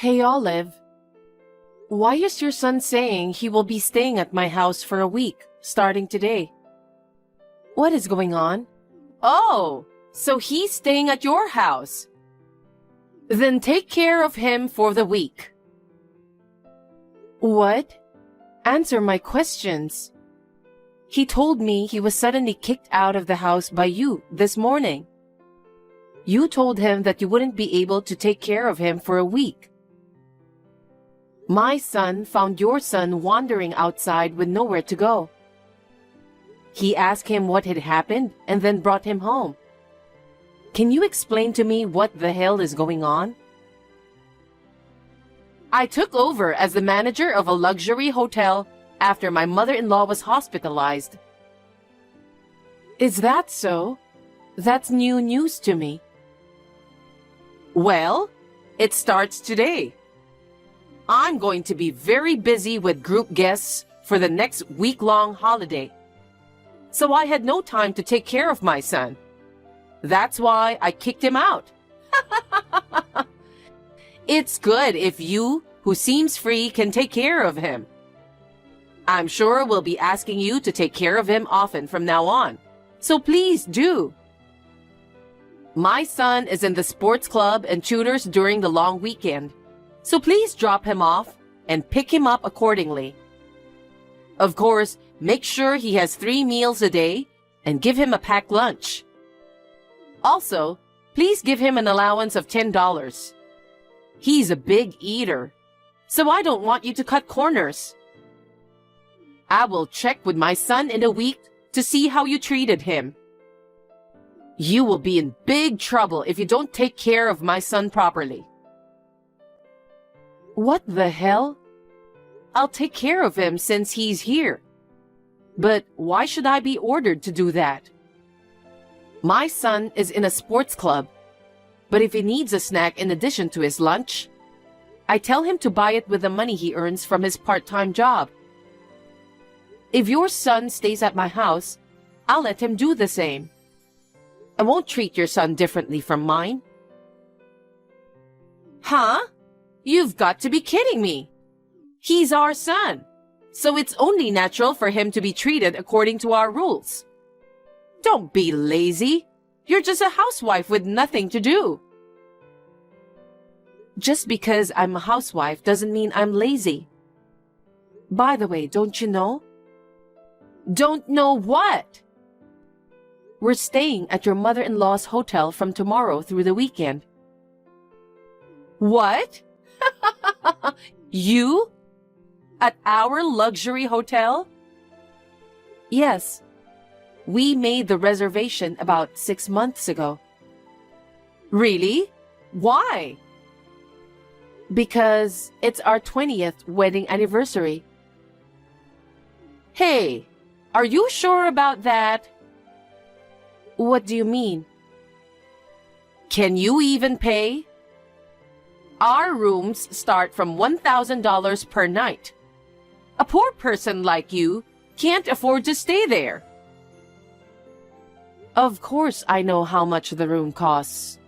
Hey Olive, why is your son saying he will be staying at my house for a week, starting today? What is going on? Oh, so he's staying at your house. Then take care of him for the week. What? Answer my questions. He told me he was suddenly kicked out of the house by you this morning. You told him that you wouldn't be able to take care of him for a week. My son found your son wandering outside with nowhere to go. He asked him what had happened and then brought him home. Can you explain to me what the hell is going on? I took over as the manager of a luxury hotel after my mother-in-law was hospitalized. Is that so? That's new news to me. Well, it starts today. I'm going to be very busy with group guests for the next week-long holiday. So I had no time to take care of my son. That's why I kicked him out. It's good if you, who seems free, can take care of him. I'm sure we'll be asking you to take care of him often from now on. So please do. My son is in the sports club and tutors during the long weekend. So please drop him off and pick him up accordingly. Of course, make sure he has 3 meals a day and give him a packed lunch. Also, please give him an allowance of $10. He's a big eater, so I don't want you to cut corners. I will check with my son in a week to see how you treated him. You will be in big trouble if you don't take care of my son properly. What the hell? I'll take care of him since he's here. But why should I be ordered to do that? My son is in a sports club, but if he needs a snack in addition to his lunch, I tell him to buy it with the money he earns from his part-time job. If your son stays at my house, I'll let him do the same. I won't treat your son differently from mine. Huh? You've got to be kidding me. He's our son, so it's only natural for him to be treated according to our rules. Don't be lazy. You're just a housewife with nothing to do. Just because I'm a housewife doesn't mean I'm lazy. By the way, don't you know? Don't know what? We're staying at your mother-in-law's hotel from tomorrow through the weekend. What? You? At our luxury hotel? Yes. We made the reservation about 6 months ago. Really? Why? Because it's our 20th wedding anniversary. Hey, are you sure about that? What do you mean? Can you even pay? Our rooms start from $1,000 per night. A poor person like you can't afford to stay there. Of course I know how much the room costs.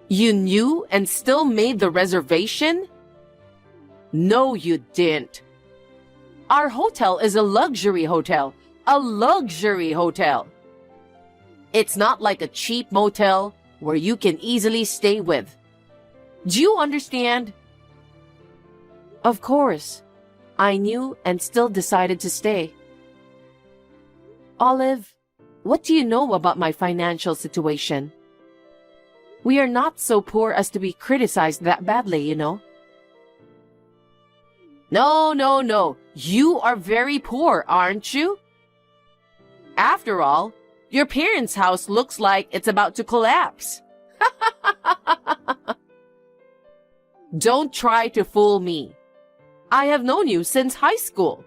You knew and still made the reservation? No, you didn't. Our hotel is a luxury hotel. A luxury hotel. It's not like a cheap motel where you can easily stay with. Do you understand? Of course. I knew and still decided to stay. Olive, what do you know about my financial situation? We are not so poor as to be criticized that badly, you know. No. You are very poor, aren't you? After all, your parents' house looks like it's about to collapse. Don't try to fool me. I have known you since high school.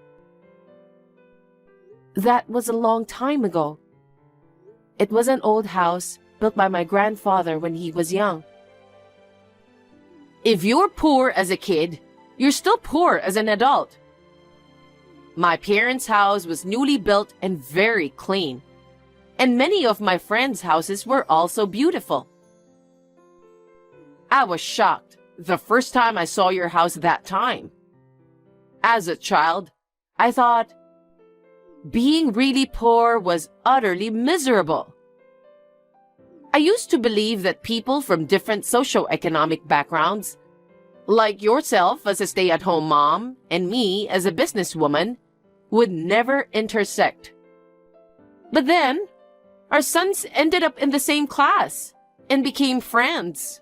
That was a long time ago. It was an old house built by my grandfather when he was young. If you're poor as a kid, you're still poor as an adult. My parents' house was newly built and very clean. And many of my friends' houses were also beautiful. I was shocked the first time I saw your house that time. As a child, I thought being really poor was utterly miserable. I used to believe that people from different socioeconomic backgrounds, like yourself as a stay-at-home mom and me as a businesswoman, would never intersect. But then, our sons ended up in the same class and became friends.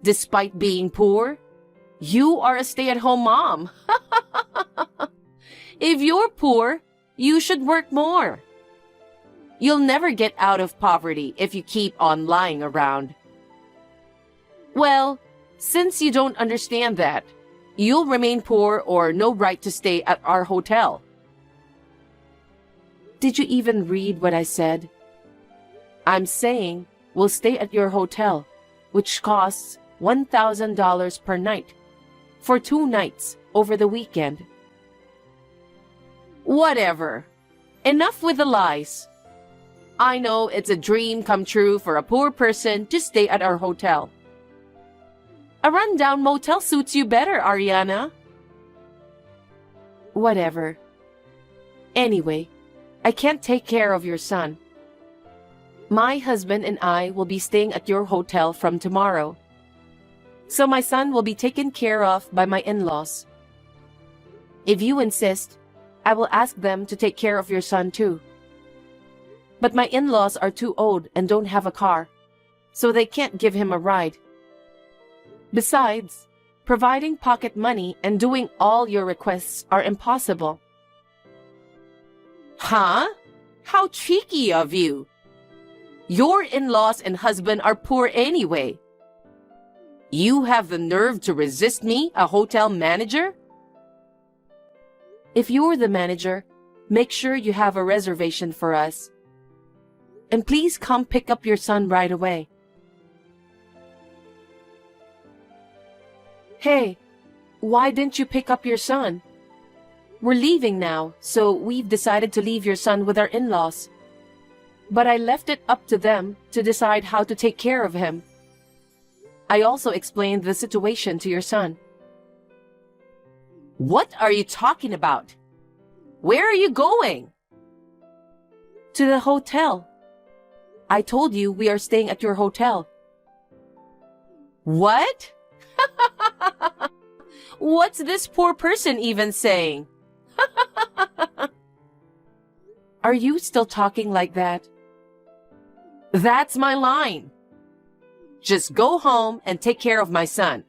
Despite being poor, you are a stay-at-home mom. If you're poor, you should work more. You'll never get out of poverty if you keep on lying around. Well, since you don't understand that, you'll remain poor or no right to stay at our hotel. Did you even read what I said? I'm saying we'll stay at your hotel, which costs $1,000 per night, for 2 nights over the weekend. Whatever. Enough with the lies. I know it's a dream come true for a poor person to stay at our hotel. A rundown motel suits you better, Ariana. Whatever. Anyway, I can't take care of your son. My husband and I will be staying at your hotel from tomorrow. So my son will be taken care of by my in-laws. If you insist, I will ask them to take care of your son too. But my in-laws are too old and don't have a car, so they can't give him a ride. Besides, providing pocket money and doing all your requests are impossible. Huh? How cheeky of you! Your in-laws and husband are poor anyway. You have the nerve to resist me, a hotel manager? If you're the manager, make sure you have a reservation for us. And please come pick up your son right away. Hey, why didn't you pick up your son? We're leaving now, so we've decided to leave your son with our in-laws. But I left it up to them to decide how to take care of him. I also explained the situation to your son. What are you talking about? Where are you going? To the hotel. I told you we are staying at your hotel. What? What's this poor person even saying? Are you still talking like that? That's my line. Just go home and take care of my son.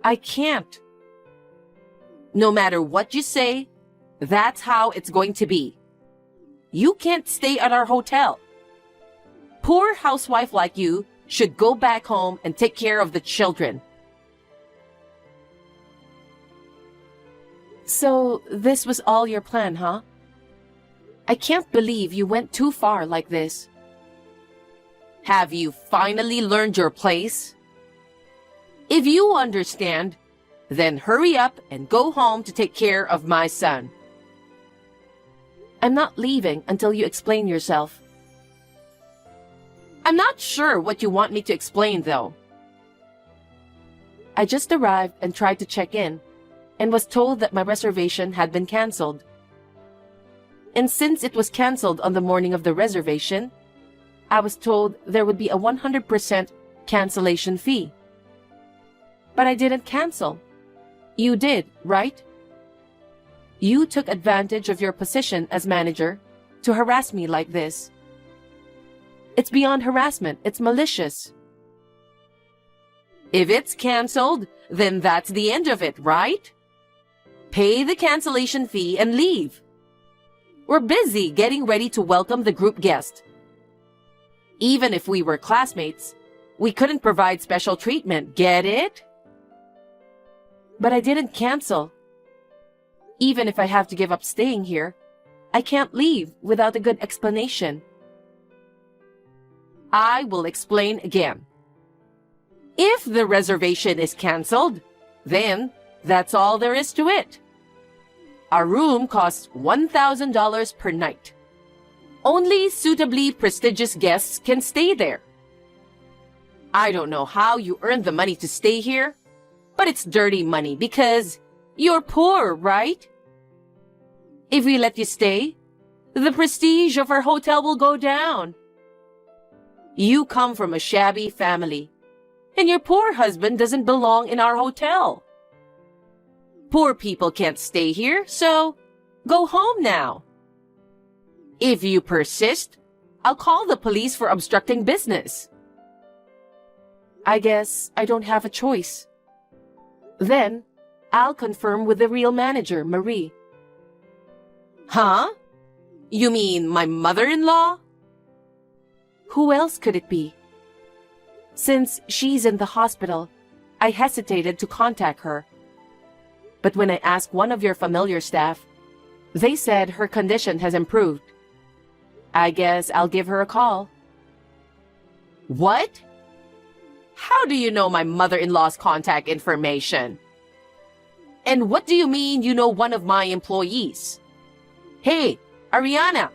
I can't. No matter what you say, that's how it's going to be. You can't stay at our hotel. Poor housewife like you should go back home and take care of the children. So, this was all your plan, huh? I can't believe you went too far like this. Have you finally learned your place? If you understand, then hurry up and go home to take care of my son. I'm not leaving until you explain yourself. I'm not sure what you want me to explain, though. I just arrived and tried to check in, and was told that my reservation had been canceled. And since it was canceled on the morning of the reservation, I was told there would be a 100% cancellation fee. But I didn't cancel. You did, right? You took advantage of your position as manager to harass me like this. It's beyond harassment. It's malicious. If it's canceled, then that's the end of it, right? Pay the cancellation fee and leave. We're busy getting ready to welcome the group guest. Even if we were classmates, we couldn't provide special treatment, get it? But I didn't cancel. Even if I have to give up staying here, I can't leave without a good explanation. I will explain again. If the reservation is canceled, then that's all there is to it. Our room costs $1,000 per night. Only suitably prestigious guests can stay there. I don't know how you earned the money to stay here, but it's dirty money because you're poor, right? If we let you stay, the prestige of our hotel will go down. You come from a shabby family, and your poor husband doesn't belong in our hotel. Poor people can't stay here, so go home now. If you persist, I'll call the police for obstructing business. I guess I don't have a choice. Then, I'll confirm with the real manager, Marie. Huh? You mean my mother-in-law? Who else could it be? Since she's in the hospital, I hesitated to contact her. But when I asked one of your familiar staff, they said her condition has improved. I guess I'll give her a call. What? How do you know my mother-in-law's contact information? And what do you mean you know one of my employees? Hey, Ariana!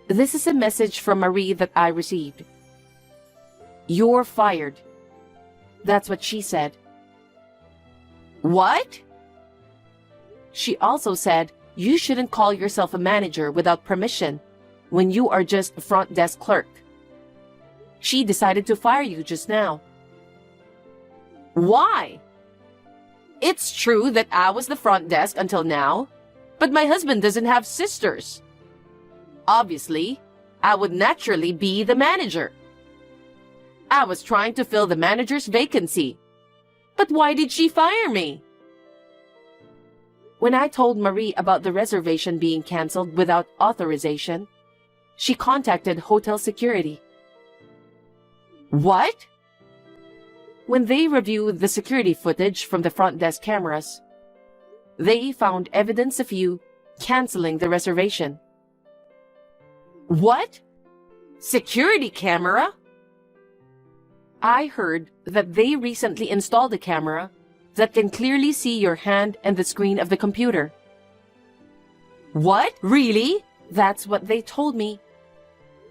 This is a message from Marie that I received. You're fired. That's what she said. What? She also said you shouldn't call yourself a manager without permission when you are just a front desk clerk. She decided to fire you just now. Why? It's true that I was the front desk until now, but my husband doesn't have sisters. Obviously, I would naturally be the manager. I was trying to fill the manager's vacancy. But why did she fire me? When I told Marie about the reservation being canceled without authorization, she contacted hotel security. What? When they reviewed the security footage from the front desk cameras, they found evidence of you canceling the reservation. What? Security camera? I heard that they recently installed a camera that can clearly see your hand and the screen of the computer. What? Really? That's what they told me.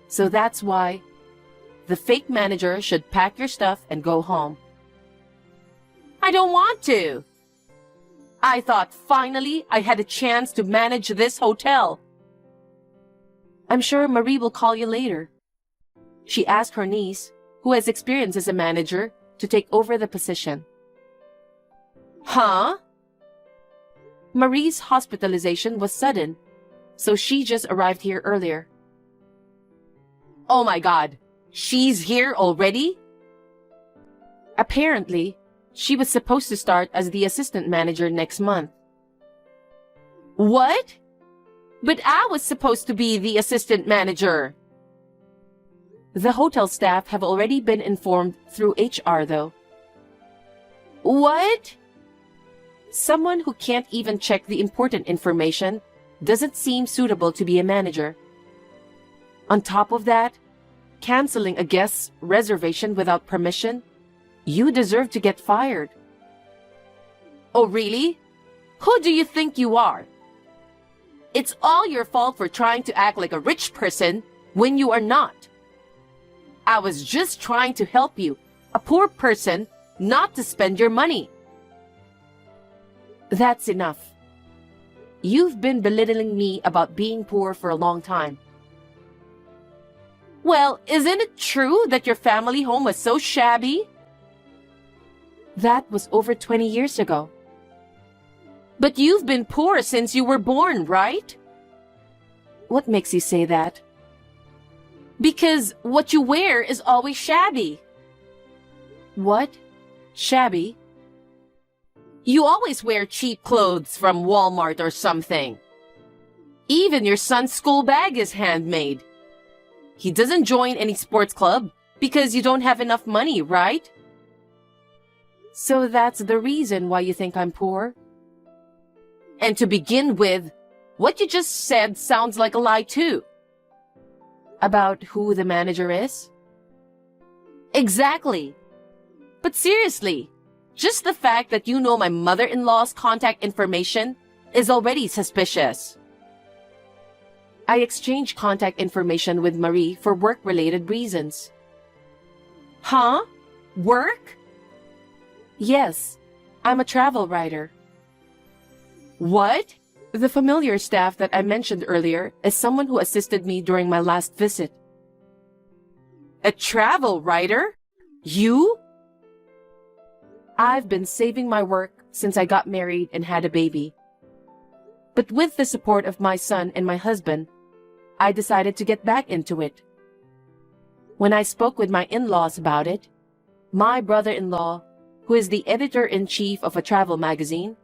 So that's why the fake manager should pack your stuff and go home. I don't want to. I thought finally I had a chance to manage this hotel. I'm sure Marie will call you later. She asked her niece, who has experience as a manager, to take over the position. Huh? Marie's hospitalization was sudden, so she just arrived here earlier. Oh my God, she's here already? Apparently, she was supposed to start as the assistant manager next month. What? But I was supposed to be the assistant manager. The hotel staff have already been informed through HR, though. What? Someone who can't even check the important information doesn't seem suitable to be a manager. On top of that, canceling a guest's reservation without permission, you deserve to get fired. Oh, really? Who do you think you are? It's all your fault for trying to act like a rich person when you are not. I was just trying to help you, a poor person, not to spend your money. That's enough. You've been belittling me about being poor for a long time. Well, isn't it true that your family home was so shabby? That was over 20 years ago. But you've been poor since you were born, right? What makes you say that? Because what you wear is always shabby. What? Shabby? You always wear cheap clothes from Walmart or something. Even your son's school bag is handmade. He doesn't join any sports club because you don't have enough money, right? So that's the reason why you think I'm poor? And to begin with, what you just said sounds like a lie too. About who the manager is? Exactly. But seriously, just the fact that you know my mother-in-law's contact information is already suspicious. I exchanged contact information with Marie for work-related reasons. Huh? Work? Yes, I'm a travel writer. What? The familiar staff that I mentioned earlier is someone who assisted me during my last visit. A travel writer? You? I've been saving my work since I got married and had a baby. But with the support of my son and my husband, I decided to get back into it. When I spoke with my in-laws about it, my brother-in-law, who is the editor-in-chief of a travel magazine,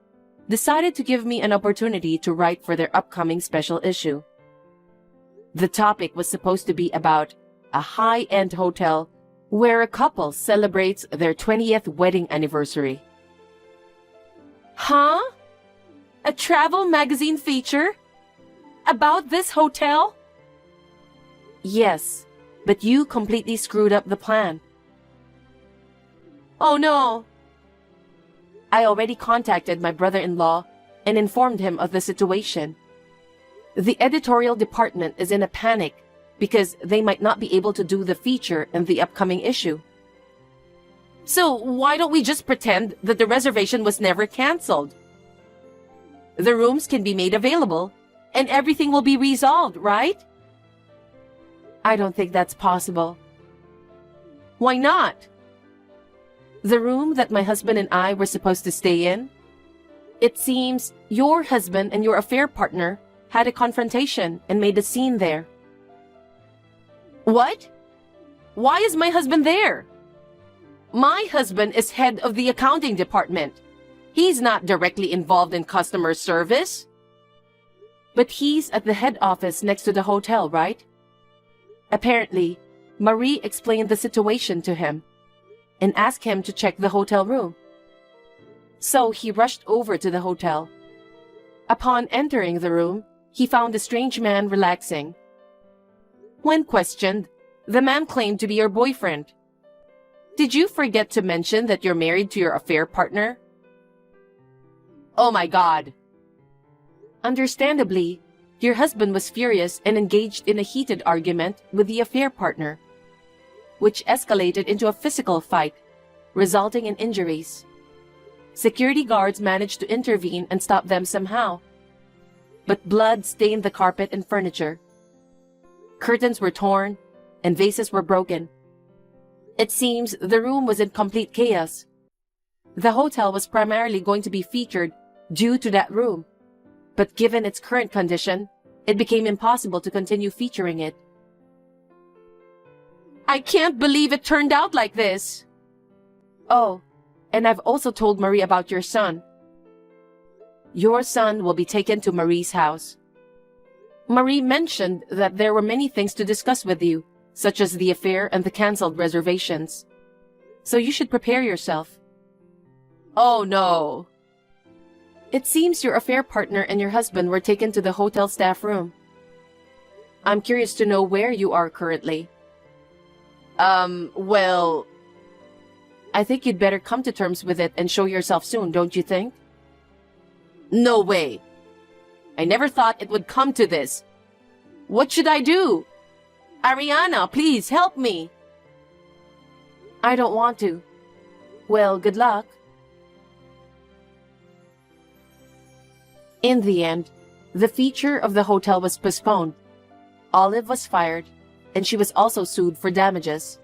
decided to give me an opportunity to write for their upcoming special issue. The topic was supposed to be about a high-end hotel where a couple celebrates their 20th wedding anniversary. Huh? A travel magazine feature? About this hotel? Yes, but you completely screwed up the plan. Oh no! I already contacted my brother-in-law and informed him of the situation. The editorial department is in a panic because they might not be able to do the feature in the upcoming issue. So why don't we just pretend that the reservation was never canceled? The rooms can be made available and everything will be resolved, right? I don't think that's possible. Why not? The room that my husband and I were supposed to stay in? It seems your husband and your affair partner had a confrontation and made a scene there. What? Why is my husband there? My husband is head of the accounting department. He's not directly involved in customer service. But he's at the head office next to the hotel, right? Apparently, Marie explained the situation to him and asked him to check the hotel room. So he rushed over to the hotel. Upon entering the room, he found a strange man relaxing. When questioned, the man claimed to be your boyfriend. Did you forget to mention that you're married to your affair partner? Oh my God! Understandably, your husband was furious and engaged in a heated argument with the affair partner, which escalated into a physical fight, resulting in injuries. Security guards managed to intervene and stop them somehow, but blood stained the carpet and furniture. Curtains were torn, and vases were broken. It seems the room was in complete chaos. The hotel was primarily going to be featured due to that room, but given its current condition, it became impossible to continue featuring it. I can't believe it turned out like this. Oh, and I've also told Marie about your son. Your son will be taken to Marie's house. Marie mentioned that there were many things to discuss with you, such as the affair and the canceled reservations. So you should prepare yourself. Oh no! It seems your affair partner and your husband were taken to the hotel staff room. I'm curious to know where you are currently. Well... I think you'd better come to terms with it and show yourself soon, don't you think? No way! I never thought it would come to this. What should I do? Ariana, please help me! I don't want to. Well, good luck. In the end, the feature of the hotel was postponed. Olive was fired, and she was also sued for damages.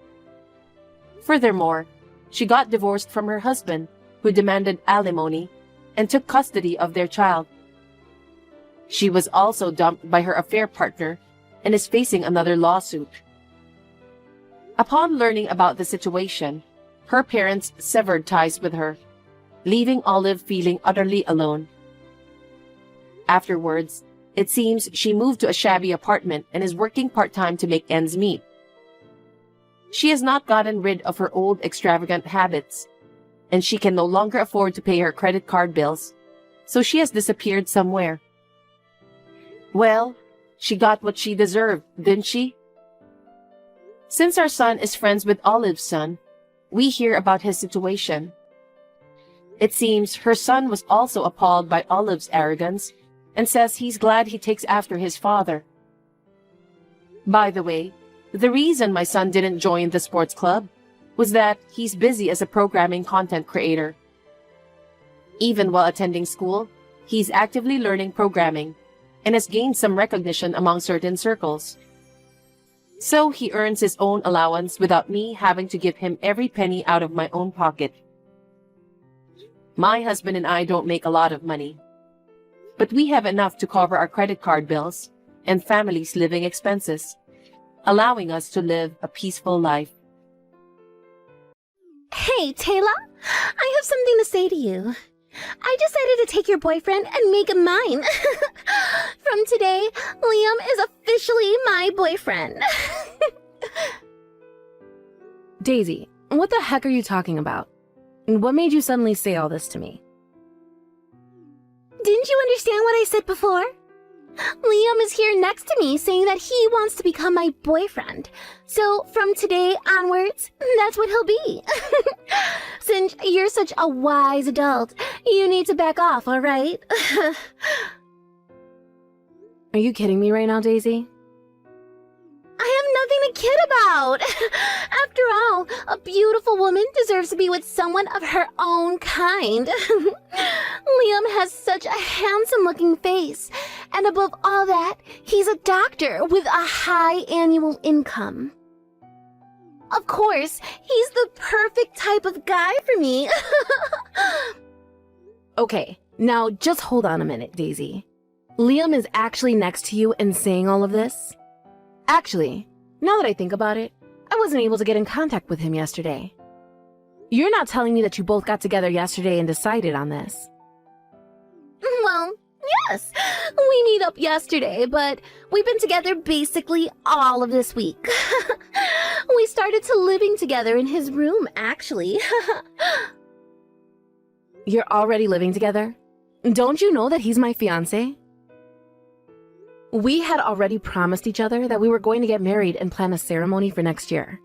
Furthermore, she got divorced from her husband, who demanded alimony and took custody of their child. She was also dumped by her affair partner and is facing another lawsuit. Upon learning about the situation, her parents severed ties with her, leaving Olive feeling utterly alone. Afterwards, it seems she moved to a shabby apartment and is working part-time to make ends meet. She has not gotten rid of her old extravagant habits, and she can no longer afford to pay her credit card bills, so she has disappeared somewhere. Well, she got what she deserved, didn't she? Since our son is friends with Olive's son, we hear about his situation. It seems her son was also appalled by Olive's arrogance and says he's glad he takes after his father. By the way, the reason my son didn't join the sports club was that he's busy as a programming content creator. Even while attending school, he's actively learning programming and has gained some recognition among certain circles. So he earns his own allowance without me having to give him every penny out of my own pocket. My husband and I don't make a lot of money, but we have enough to cover our credit card bills and family's living expenses, allowing us to live a peaceful life. Hey, Taylor, I have something to say to you. I decided to take your boyfriend and make him mine. From today, Liam is officially my boyfriend. Daisy, what the heck are you talking about? What made you suddenly say all this to me? Didn't you understand what I said before? Liam is here next to me saying that he wants to become my boyfriend. So from today onwards, that's what he'll be. Since you're such a wise adult, you need to back off, all right? Are you kidding me right now, Daisy? I have nothing to kid about. After all, a beautiful woman deserves to be with someone of her own kind. Liam has such a handsome-looking face, and above all that, he's a doctor with a high annual income. Of course, he's the perfect type of guy for me. Okay, now just hold on a minute, Daisy. Liam is actually next to you and saying all of this? Actually, now that I think about it, I wasn't able to get in contact with him yesterday. You're not telling me that you both got together yesterday and decided on this. Well, yes, we meet up yesterday, but we've been together basically all of this week. We started to living together in his room, actually. You're already living together? Don't you know that he's my fiancé? We had already promised each other that we were going to get married and plan a ceremony for next year.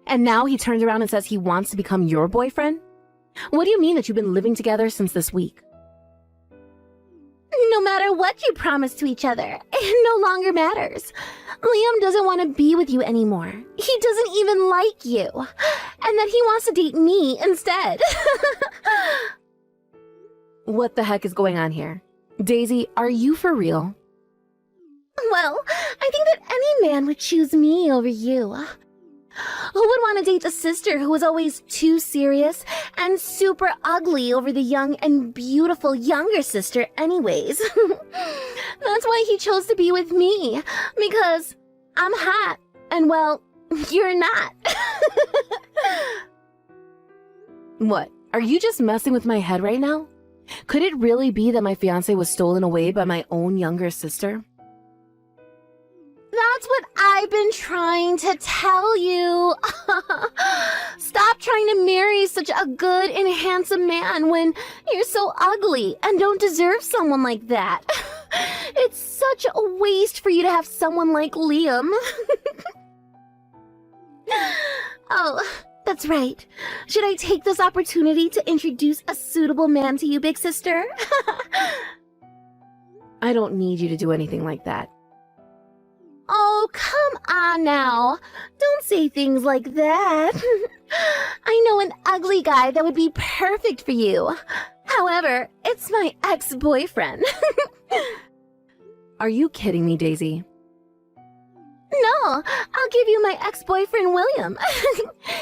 And now he turns around and says he wants to become your boyfriend? What do you mean that you've been living together since this week? No matter what you promise to each other, it no longer matters. Liam doesn't want to be with you anymore. He doesn't even like you. And that he wants to date me instead. What the heck is going on here? Daisy, are you for real? Well, I think that any man would choose me over you. Who would want to date the sister who was always too serious and super ugly over the young and beautiful younger sister anyways? That's why he chose to be with me, because I'm hot, and well, you're not. What, are you just messing with my head right now? Could it really be that my fiancé was stolen away by my own younger sister? That's what I've been trying to tell you. Stop trying to marry such a good and handsome man when you're so ugly and don't deserve someone like that. It's such a waste for you to have someone like Liam. Oh, that's right. Should I take this opportunity to introduce a suitable man to you, big sister? I don't need you to do anything like that. Oh, come on now. Don't say things like that. I know an ugly guy that would be perfect for you. However, it's my ex-boyfriend. Are you kidding me, Daisy? No, I'll give you my ex-boyfriend, William.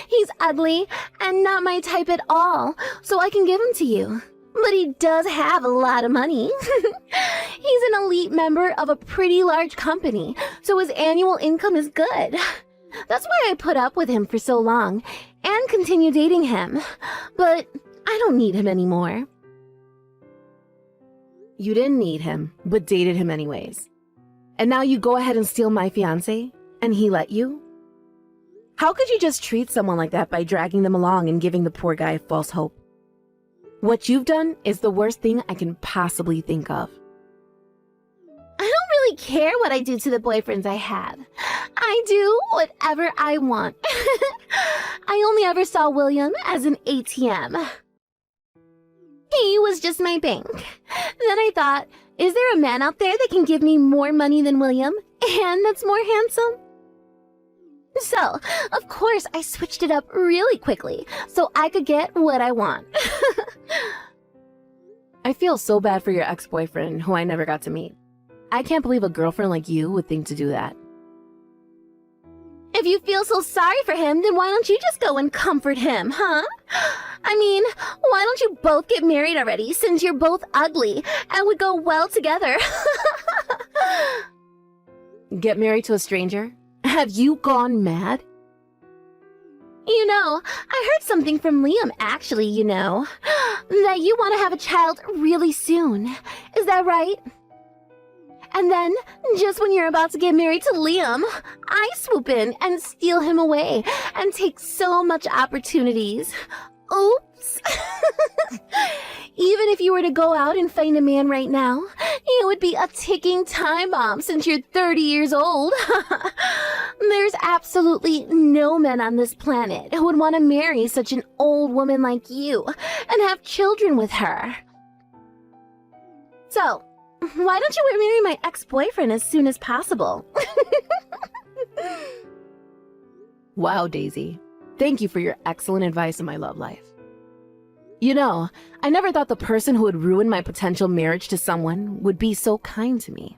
He's ugly and not my type at all, so I can give him to you. But he does have a lot of money. He's an elite member of a pretty large company, so his annual income is good. That's why I put up with him for so long and continue dating him. But I don't need him anymore. You didn't need him, but dated him anyways. And now you go ahead and steal my fiancé, and he let you? How could you just treat someone like that by dragging them along and giving the poor guy false hope? What you've done is the worst thing I can possibly think of. I don't really care what I do to the boyfriends I have. I do whatever I want. I only ever saw William as an ATM. He was just my bank. Then I thought, is there a man out there that can give me more money than William and that's more handsome? So, of course, I switched it up really quickly so I could get what I want. I feel so bad for your ex-boyfriend, who I never got to meet. I can't believe a girlfriend like you would think to do that. If you feel so sorry for him, then why don't you just go and comfort him, huh? I mean, why don't you both get married already, since you're both ugly and would go well together? Get married to a stranger? Have you gone mad? You know, I heard something from Liam, actually, that you want to have a child really soon. Is that right? And then, just when you're about to get married to Liam, I swoop in and steal him away and take so much opportunities. Oops. Even if you were to go out and find a man right now, it would be a ticking time bomb since you're 30 years old. There's absolutely no men on this planet who would want to marry such an old woman like you and have children with her. So, why don't you marry my ex-boyfriend as soon as possible? Wow, Daisy. Thank you for your excellent advice in my love life. You know, I never thought the person who would ruin my potential marriage to someone would be so kind to me.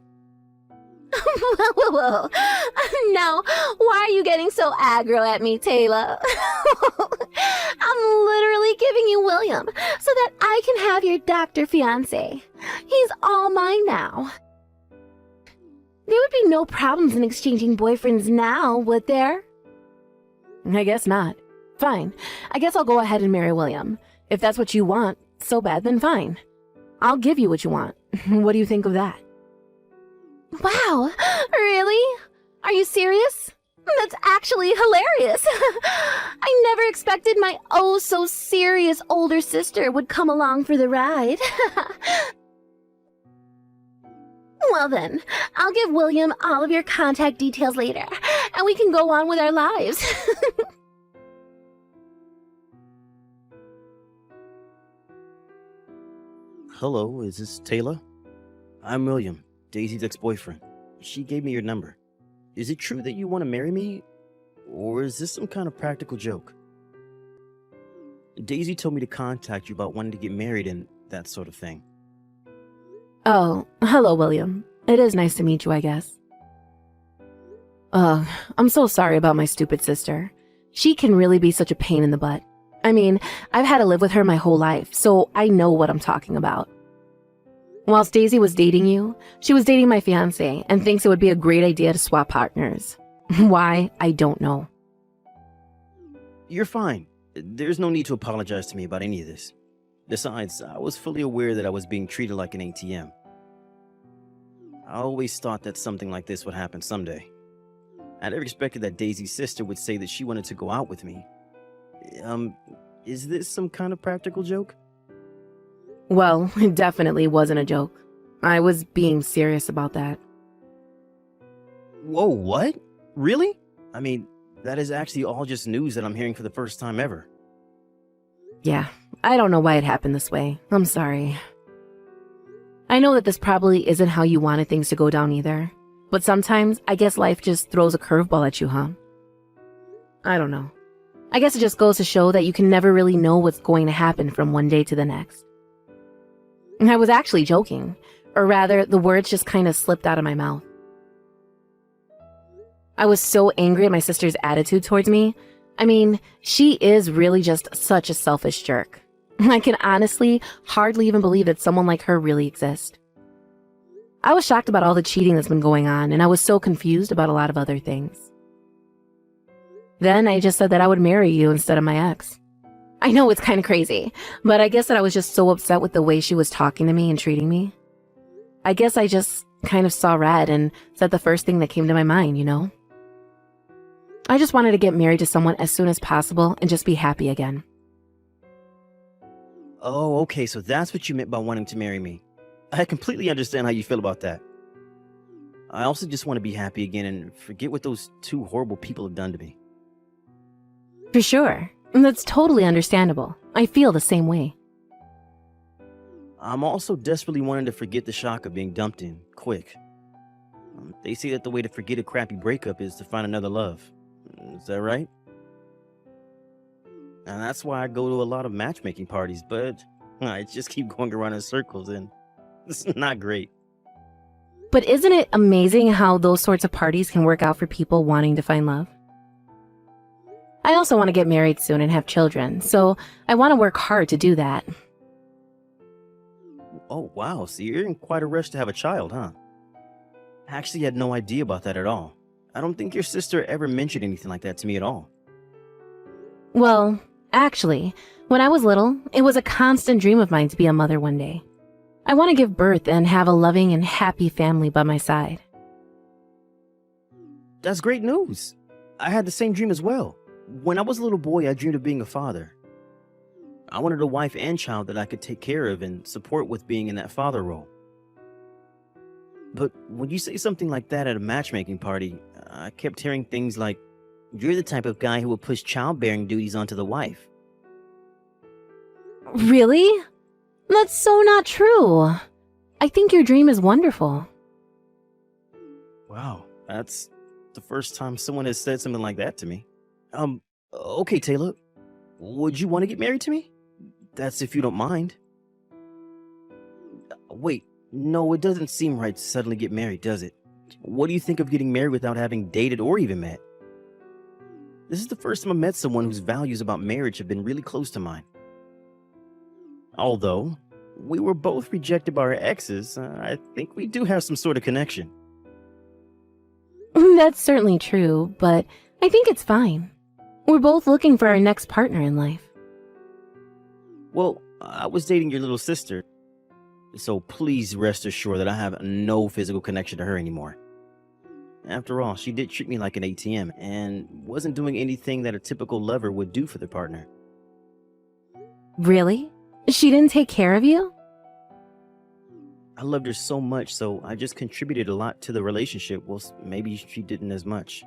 Whoa. Now, why are you getting so aggro at me, Taylor? I'm literally giving you William so that I can have your doctor fiancé. He's all mine now. There would be no problems in exchanging boyfriends now, would there? I guess not. Fine. I guess I'll go ahead and marry William. If that's what you want so bad, then fine. I'll give you what you want. What do you think of that? Wow, really? Are you serious? That's actually hilarious. I never expected my oh-so-serious older sister would come along for the ride. Well then, I'll give William all of your contact details later, and we can go on with our lives. Hello, is this Taylor? I'm William, Daisy's ex-boyfriend. She gave me your number. Is it true that you want to marry me? Or is this some kind of practical joke? Daisy told me to contact you about wanting to get married and that sort of thing. Oh, hello, William. It is nice to meet you, I guess. I'm so sorry about my stupid sister. She can really be such a pain in the butt. I mean, I've had to live with her my whole life, so I know what I'm talking about. Whilst Daisy was dating you, she was dating my fiancé and thinks it would be a great idea to swap partners. Why, I don't know. You're fine. There's no need to apologize to me about any of this. Besides, I was fully aware that I was being treated like an ATM. I always thought that something like this would happen someday. I never expected that Daisy's sister would say that she wanted to go out with me. Is this some kind of practical joke? Well, it definitely wasn't a joke. I was being serious about that. Whoa, what? Really? I mean, that is actually all just news that I'm hearing for the first time ever. Yeah, I don't know why it happened this way. I'm sorry. I know that this probably isn't how you wanted things to go down either. But sometimes, I guess life just throws a curveball at you, huh? I don't know. I guess it just goes to show that you can never really know what's going to happen from one day to the next. I was actually joking. Or rather, the words just kind of slipped out of my mouth. I was so angry at my sister's attitude towards me. I mean, she is really just such a selfish jerk. I can honestly hardly even believe that someone like her really exists. I was shocked about all the cheating that's been going on, and I was so confused about a lot of other things. Then I just said that I would marry you instead of my ex. I know it's kind of crazy, but I guess that I was just so upset with the way she was talking to me and treating me. I guess I just kind of saw red and said the first thing that came to my mind, you know? I just wanted to get married to someone as soon as possible and just be happy again. Oh, okay, so that's what you meant by wanting to marry me. I completely understand how you feel about that. I also just want to be happy again and forget what those two horrible people have done to me. For sure. That's totally understandable. I feel the same way. I'm also desperately wanting to forget the shock of being dumped in, quick. They say that the way to forget a crappy breakup is to find another love. Is that right? And that's why I go to a lot of matchmaking parties, but I just keep going around in circles and it's not great. But isn't it amazing how those sorts of parties can work out for people wanting to find love? I also want to get married soon and have children, so I want to work hard to do that. Oh, wow. So you're in quite a rush to have a child, huh? I actually had no idea about that at all. I don't think your sister ever mentioned anything like that to me at all. Well, actually, when I was little, it was a constant dream of mine to be a mother one day. I want to give birth and have a loving and happy family by my side. That's great news. I had the same dream as well. When I was a little boy, I dreamed of being a father. I wanted a wife and child that I could take care of and support with being in that father role. But when you say something like that at a matchmaking party, I kept hearing things like, "You're the type of guy who will push childbearing duties onto the wife." Really? That's so not true. I think your dream is wonderful. Wow, that's the first time someone has said something like that to me. Okay, Taylor, would you want to get married to me? That's if you don't mind. Wait, no, it doesn't seem right to suddenly get married, does it? What do you think of getting married without having dated or even met? This is the first time I met someone whose values about marriage have been really close to mine. Although we were both rejected by our exes, I think we do have some sort of connection. That's certainly true, but I think it's fine. We're both looking for our next partner in life. Well, I was dating your little sister, so please rest assured that I have no physical connection to her anymore. After all, she did treat me like an ATM and wasn't doing anything that a typical lover would do for their partner. Really? She didn't take care of you? I loved her so much, so I just contributed a lot to the relationship. Well, maybe she didn't as much.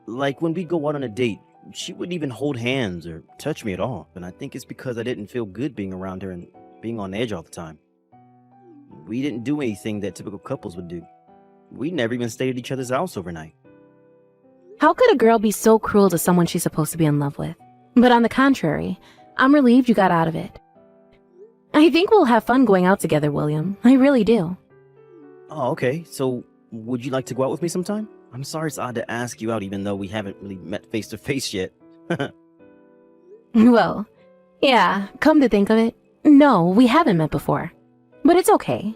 Like when we go out on a date, she wouldn't even hold hands or touch me at all. And I think it's because I didn't feel good being around her and being on edge all the time. We didn't do anything that typical couples would do. We never even stayed at each other's house overnight. How could a girl be so cruel to someone she's supposed to be in love with? But on the contrary, I'm relieved you got out of it. I think we'll have fun going out together, William. I really do. Oh, okay. So would you like to go out with me sometime? I'm sorry it's odd to ask you out even though we haven't really met face to face yet. Well, yeah, come to think of it, no, we haven't met before. But it's okay.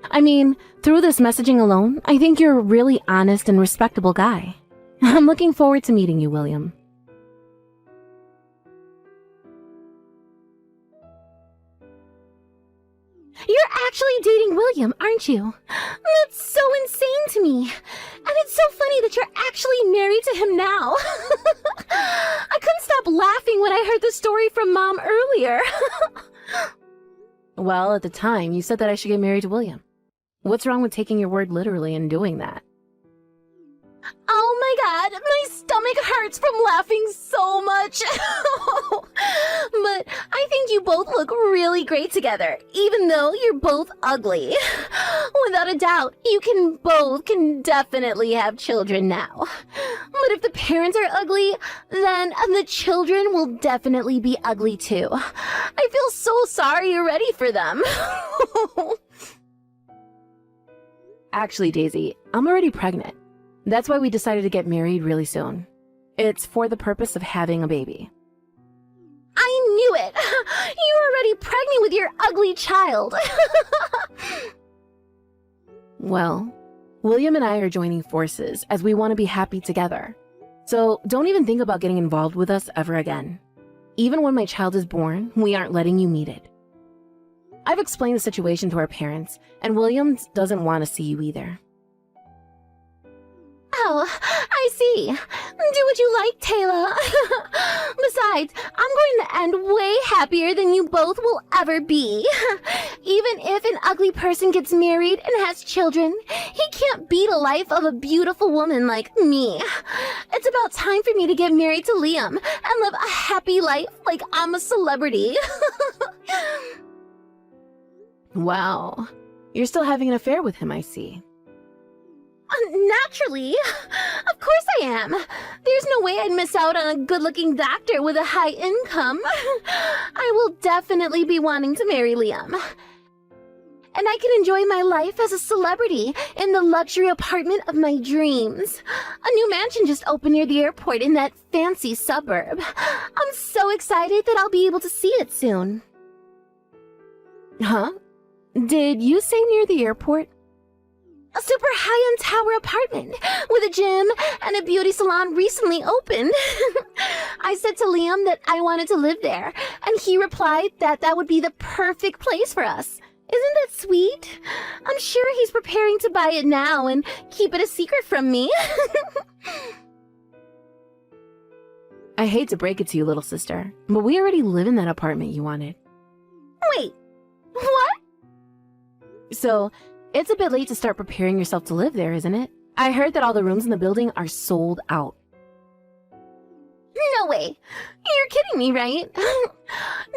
I mean, through this messaging alone, I think you're a really honest and respectable guy. I'm looking forward to meeting you, William. You're actually dating William, aren't you? That's so insane to me. And it's so funny that you're actually married to him now. I couldn't stop laughing when I heard the story from Mom earlier. Well, at the time, you said that I should get married to William. What's wrong with taking your word literally and doing that? Oh my god, my stomach hurts from laughing so much. But I think you both look really great together, even though you're both ugly. Without a doubt, you can definitely have children now. But if the parents are ugly, then the children will definitely be ugly too. I feel so sorry already for them. Actually, Daisy, I'm already pregnant. That's why we decided to get married really soon. It's for the purpose of having a baby. I knew it! You're already pregnant with your ugly child! Well, William and I are joining forces as we want to be happy together. So don't even think about getting involved with us ever again. Even when my child is born, we aren't letting you meet it. I've explained the situation to our parents, and William doesn't want to see you either. Oh, I see. Do what you like, Taylor. Besides, I'm going to end way happier than you both will ever be. Even if an ugly person gets married and has children, he can't beat a life of a beautiful woman like me. It's about time for me to get married to Liam and live a happy life like I'm a celebrity. Wow, you're still having an affair with him, I see. Naturally. Of course I am. There's no way I'd miss out on a good-looking doctor with a high income. I will definitely be wanting to marry Liam. And I can enjoy my life as a celebrity in the luxury apartment of my dreams. A new mansion just opened near the airport in that fancy suburb. I'm so excited that I'll be able to see it soon. Huh? Did you say near the airport? A super high-end tower apartment with a gym and a beauty salon recently opened. I said to Liam that I wanted to live there, and he replied that that would be the perfect place for us. Isn't that sweet? I'm sure he's preparing to buy it now and keep it a secret from me. I hate to break it to you, little sister, but we already live in that apartment you wanted. Wait, what? So, it's a bit late to start preparing yourself to live there, isn't it? I heard that all the rooms in the building are sold out. No way. You're kidding me, right?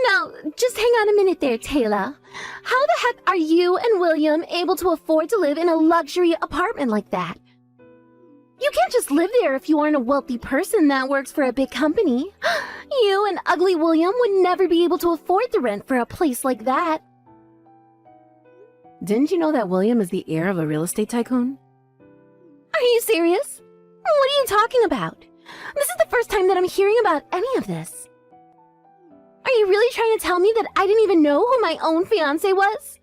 Now, just hang on a minute there, Taylor. How the heck are you and William able to afford to live in a luxury apartment like that? You can't just live there if you aren't a wealthy person that works for a big company. You and ugly William would never be able to afford the rent for a place like that. Didn't you know that William is the heir of a real estate tycoon? Are you serious? What are you talking about? This is the first time that I'm hearing about any of this. Are you really trying to tell me that I didn't even know who my own fiancé was?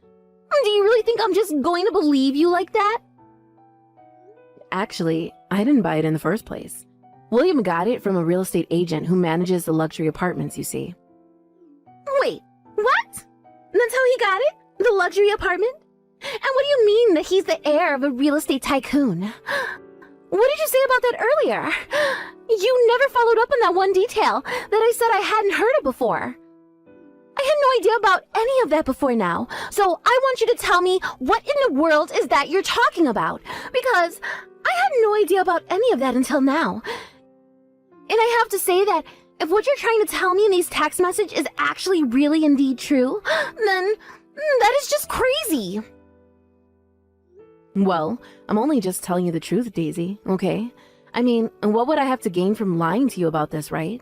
Do you really think I'm just going to believe you like that? Actually, I didn't buy it in the first place. William got it from a real estate agent who manages the luxury apartments, you see. Wait, what? That's how he got it? The luxury apartment? And what do you mean that he's the heir of a real estate tycoon? What did you say about that earlier? You never followed up on that one detail that I said I hadn't heard of before. I had no idea about any of that before now, so I want you to tell me what in the world is that you're talking about, because I had no idea about any of that until now. And I have to say that if what you're trying to tell me in these text messages is actually really indeed true, then that is just crazy. Well, I'm only just telling you the truth, Daisy, okay? I mean, what would I have to gain from lying to you about this, right?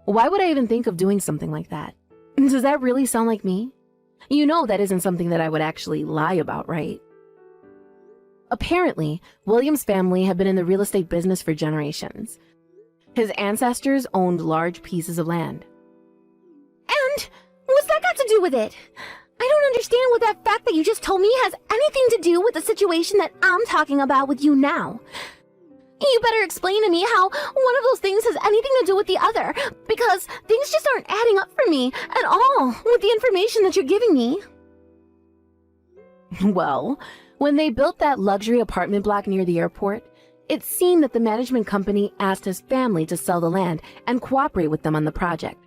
Why would I even think of doing something like that? Does that really sound like me? You know that isn't something that I would actually lie about, right? Apparently, William's family have been in the real estate business for generations. His ancestors owned large pieces of land. And what's that got to do with it? I don't understand what that fact that you just told me has anything to do with the situation that I'm talking about with you now. You better explain to me how one of those things has anything to do with the other, because things just aren't adding up for me at all with the information that you're giving me. Well, when they built that luxury apartment block near the airport, it seemed that the management company asked his family to sell the land and cooperate with them on the project.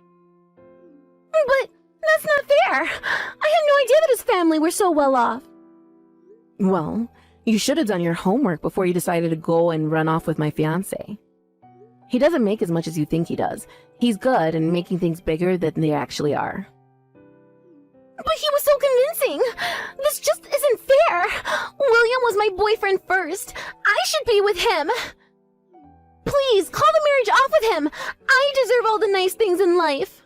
But that's not fair. I had no idea that his family were so well off. Well, you should have done your homework before you decided to go and run off with my fiancé. He doesn't make as much as you think he does. He's good and making things bigger than they actually are. But he was so convincing. This just isn't fair. William was my boyfriend first. I should be with him. Please, call the marriage off with him. I deserve all the nice things in life.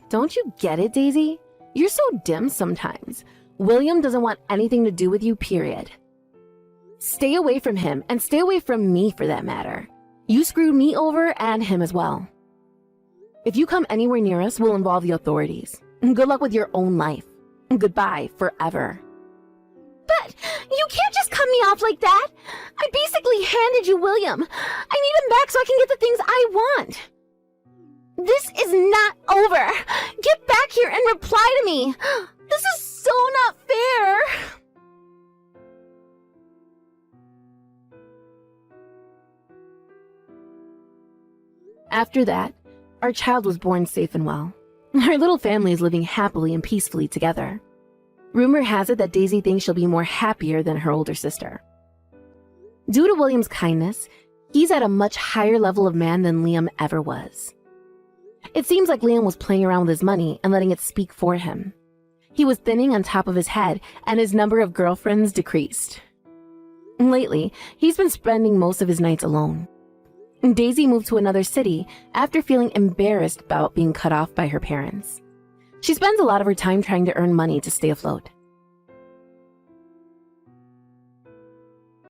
Don't you get it, Daisy? You're so dim sometimes. William doesn't want anything to do with you, period. Stay away from him, and stay away from me for that matter. You screwed me over and him as well. If you come anywhere near us, we'll involve the authorities. Good luck with your own life. Goodbye forever. But you can't just cut me off like that. I basically handed you William. I need him back so I can get the things I want. This is not over. Get back here and reply to me. This is so not fair. After that, our child was born safe and well. Our little family is living happily and peacefully together. Rumor has it that Daisy thinks she'll be more happier than her older sister. Due to William's kindness, he's at a much higher level of man than Liam ever was. It seems like Liam was playing around with his money and letting it speak for him. He was thinning on top of his head, and his number of girlfriends decreased. Lately, he's been spending most of his nights alone. Daisy moved to another city after feeling embarrassed about being cut off by her parents. She spends a lot of her time trying to earn money to stay afloat.